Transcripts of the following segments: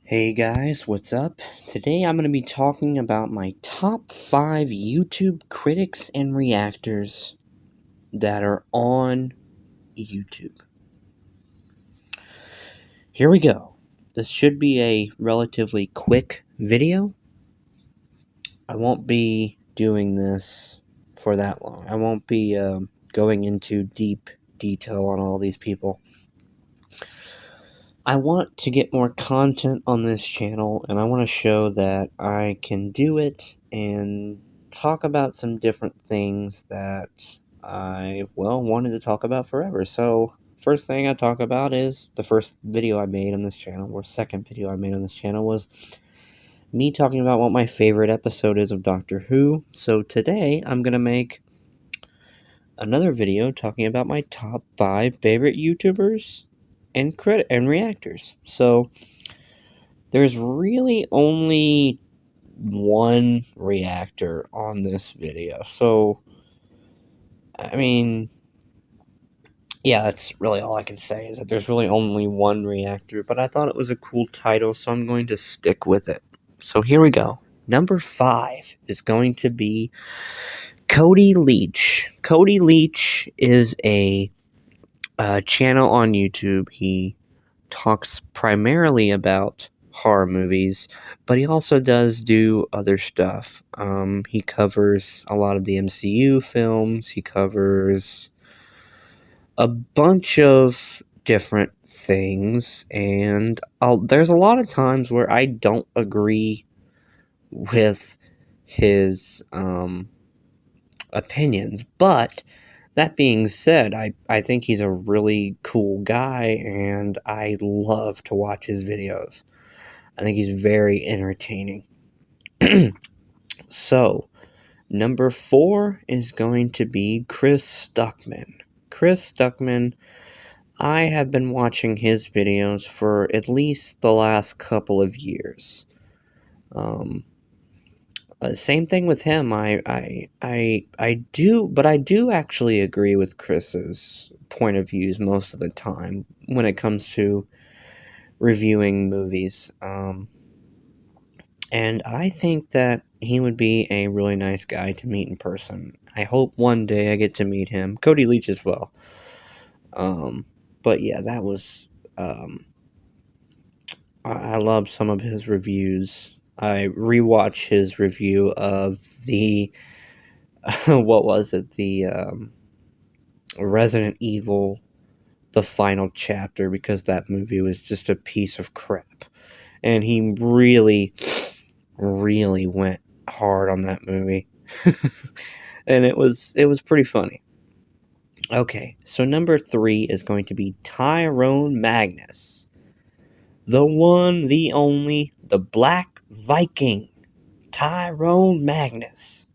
Hey guys, what's up? Today I'm going to be talking about my top 5 YouTube critics and reactors that are on YouTube. Here we go. This should be a relatively quick video. I won't be doing this for that long. I won't be going into deep detail on all these people. I want to get more content on this channel, and I want to show that I can do it and talk about some different things that I've, wanted to talk about forever. So, first thing I talk about is the first video I made on this channel, or second video I made on this channel, was me talking about what my favorite episode is of Doctor Who. So today, I'm going to make another video talking about my top 5 favorite YouTubers and reactors. So there's really only one reactor on this video. So I mean, yeah, that's really all I can say, is that there's really only one reactor, but I thought it was a cool title, so I'm going to stick with it. So here we go. Number 5 is going to be Cody Leach. Cody Leach is a channel on YouTube. He talks primarily about horror movies, but he also does do other stuff. He covers a lot of the MCU films. He covers a bunch of different things, and there's a lot of times where I don't agree with his opinions, but that being said, I think he's a really cool guy, and I love to watch his videos. I think he's very entertaining. So, number 4 is going to be Chris Stuckman. Chris Stuckman, I have been watching his videos for at least the last couple of years. Same thing with him. I do actually agree with Chris's point of views most of the time when it comes to reviewing movies. And I think that he would be a really nice guy to meet in person. I hope one day I get to meet him. Cody Leach as well. But yeah, that was, I love some of his reviews. I rewatched his review of the, what was it, the Resident Evil, the final chapter, because that movie was just a piece of crap. And he really, really went hard on that movie. And it was pretty funny. Okay, so number 3 is going to be Tyrone Magnus. The one, the only, the Black Viking, Tyrone Magnus.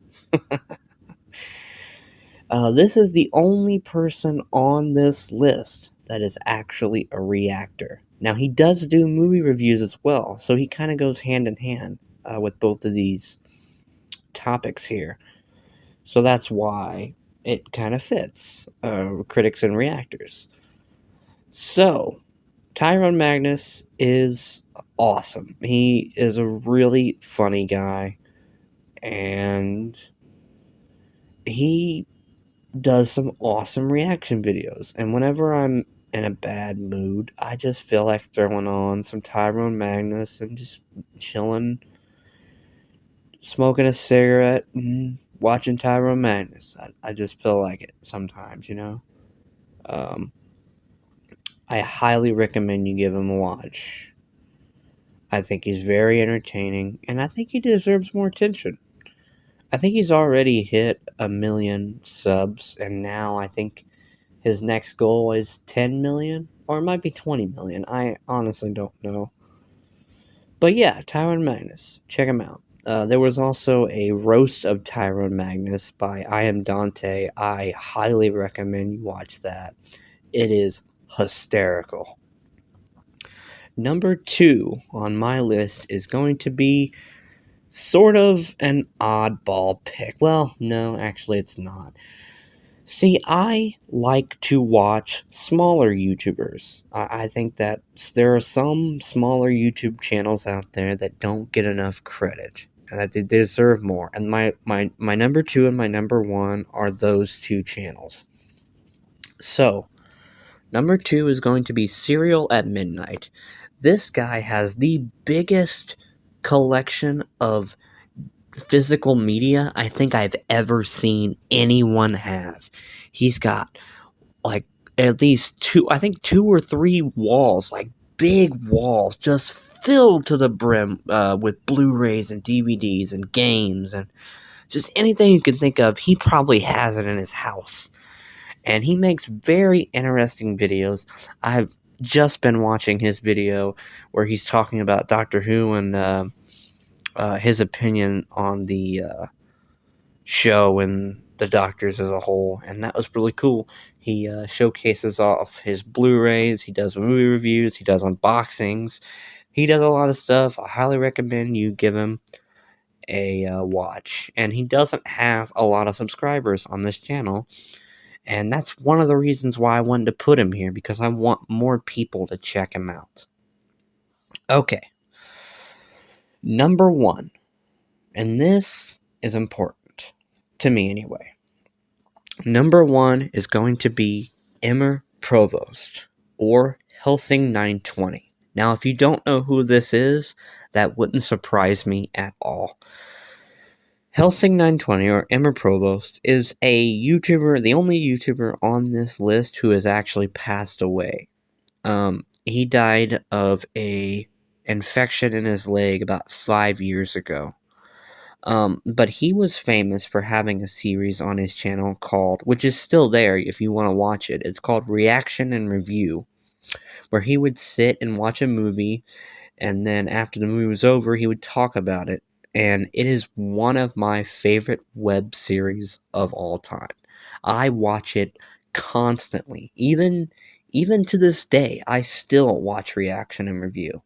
This is the only person on this list that is actually a reactor. Now, he does do movie reviews as well, so he kind of goes hand in hand with both of these topics here. So that's why it kind of fits, critics and reactors. So, Tyrone Magnus is awesome. He is a really funny guy, and he does some awesome reaction videos. And whenever I'm in a bad mood, I just feel like throwing on some Tyrone Magnus and just chilling, smoking a cigarette, and watching Tyrone Magnus. I just feel like it sometimes, you know? I highly recommend you give him a watch. I think he's very entertaining, and I think he deserves more attention. I think he's already hit 1 million subs, and now I think his next goal is 10 million, or it might be 20 million. I honestly don't know. But yeah, Tyrone Magnus, check him out. There was also a roast of Tyrone Magnus by I Am Dante. I highly recommend you watch that. It is hysterical. Number 2 on my list is going to be sort of an oddball pick. Well, no, actually it's not. See, I like to watch smaller YouTubers. I think that there are some smaller YouTube channels out there that don't get enough credit and that they deserve more. And my number two and my number one are those two channels. So, number two is going to be Serial at Midnight. This guy has the biggest collection of physical media I think I've ever seen anyone have. He's got like at least two or three walls, like big walls, just filled to the brim with Blu-rays and DVDs and games and just anything you can think of. He probably has it in his house, and he makes very interesting videos. I've just been watching his video where he's talking about Doctor Who and his opinion on the show and the Doctors as a whole, and that was really cool. He showcases off his Blu-rays, he does movie reviews, he does unboxings, he does a lot of stuff. I highly recommend you give him a watch. And he doesn't have a lot of subscribers on this channel, and that's one of the reasons why I wanted to put him here, because I want more people to check him out. Okay. Number one, and this is important, to me anyway. Number one is going to be Emmer Provost, or Helsing 920. Now, if you don't know who this is, that wouldn't surprise me at all. Helsing 920, or Emmer Provost, is a YouTuber, the only YouTuber on this list who has actually passed away. He died of a infection in his leg about 5 years ago. But he was famous for having a series on his channel called, which is still there if you want to watch it, it's called Reaction and Review, where he would sit and watch a movie, and then after the movie was over, he would talk about it, and it is one of my favorite web series of all time. I watch it constantly. Even to this day, I still watch Reaction and Review.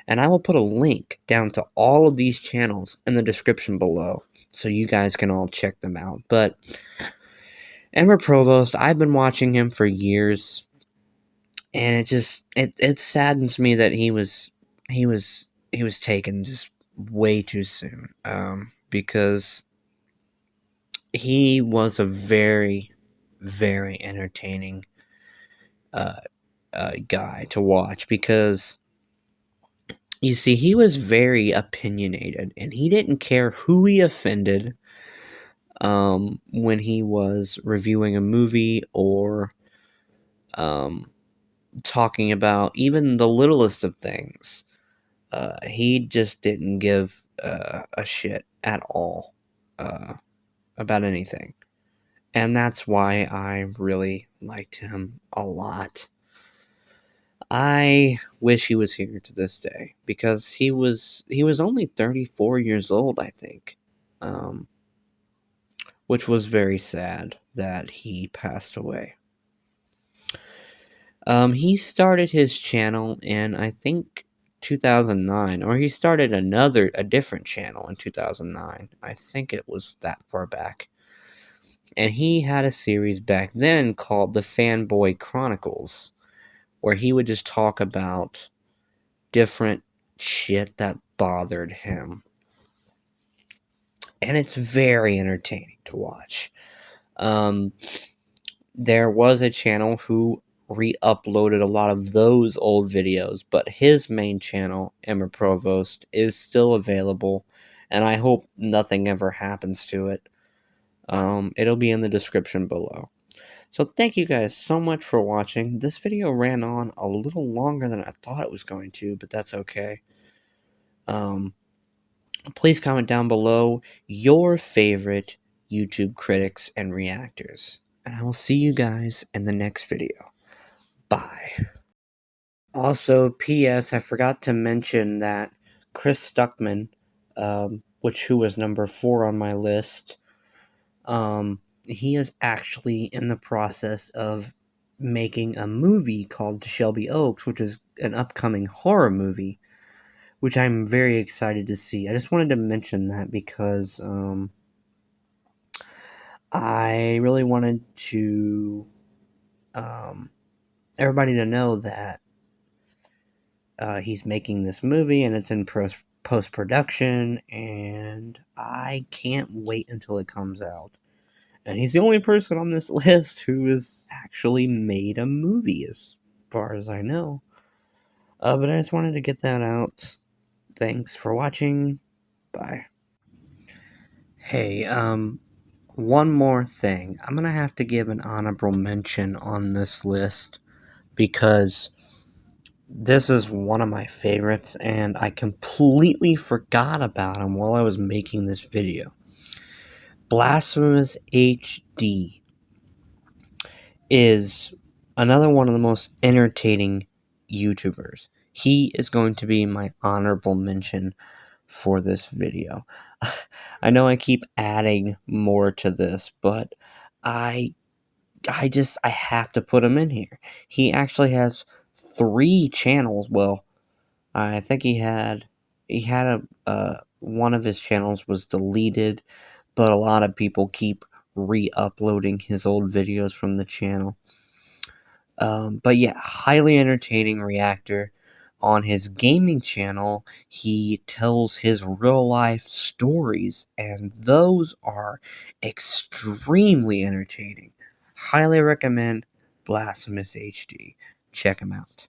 And I will put a link down to all of these channels in the description below, so you guys can all check them out. But Emmer Provost, I've been watching him for years, and it saddens me that he was taken just way too soon. Because he was a very, very entertaining guy to watch, because you see, he was very opinionated, and he didn't care who he offended when he was reviewing a movie or talking about even the littlest of things. He just didn't give a shit at all about anything. And that's why I really liked him a lot. I wish he was here to this day, because he was only 34 years old, I think, which was very sad that he passed away. He started his channel in, I think, 2009, or he started a different channel in 2009. I think it was that far back. And he had a series back then called The Fanboy Chronicles, where he would just talk about different shit that bothered him. And it's very entertaining to watch. There was a channel who re-uploaded a lot of those old videos, but his main channel, Emmer Provost, is still available, and I hope nothing ever happens to it. It'll be in the description below. So thank you guys so much for watching. This video ran on a little longer than I thought it was going to, but that's okay. Please comment down below your favorite YouTube critics and reactors. And I will see you guys in the next video. Bye. Also, P.S. I forgot to mention that Chris Stuckman, who was number 4 on my list, he is actually in the process of making a movie called Shelby Oaks, which is an upcoming horror movie, which I'm very excited to see. I just wanted to mention that because I really wanted to everybody to know that he's making this movie and it's in post production, and I can't wait until it comes out. And he's the only person on this list who has actually made a movie, as far as I know. But I just wanted to get that out. Thanks for watching. Bye. Hey, one more thing. I'm gonna have to give an honorable mention on this list because this is one of my favorites and I completely forgot about him while I was making this video. Blasphemous HD is another one of the most entertaining YouTubers. He is going to be my honorable mention for this video. I know I keep adding more to this, but I I have to put him in here. He actually has 3 channels. Well, I think he had one of his channels was deleted, but a lot of people keep re-uploading his old videos from the channel. But yeah, highly entertaining reactor. On his gaming channel, he tells his real life stories, and those are extremely entertaining. Highly recommend Blasphemous HD. Check him out.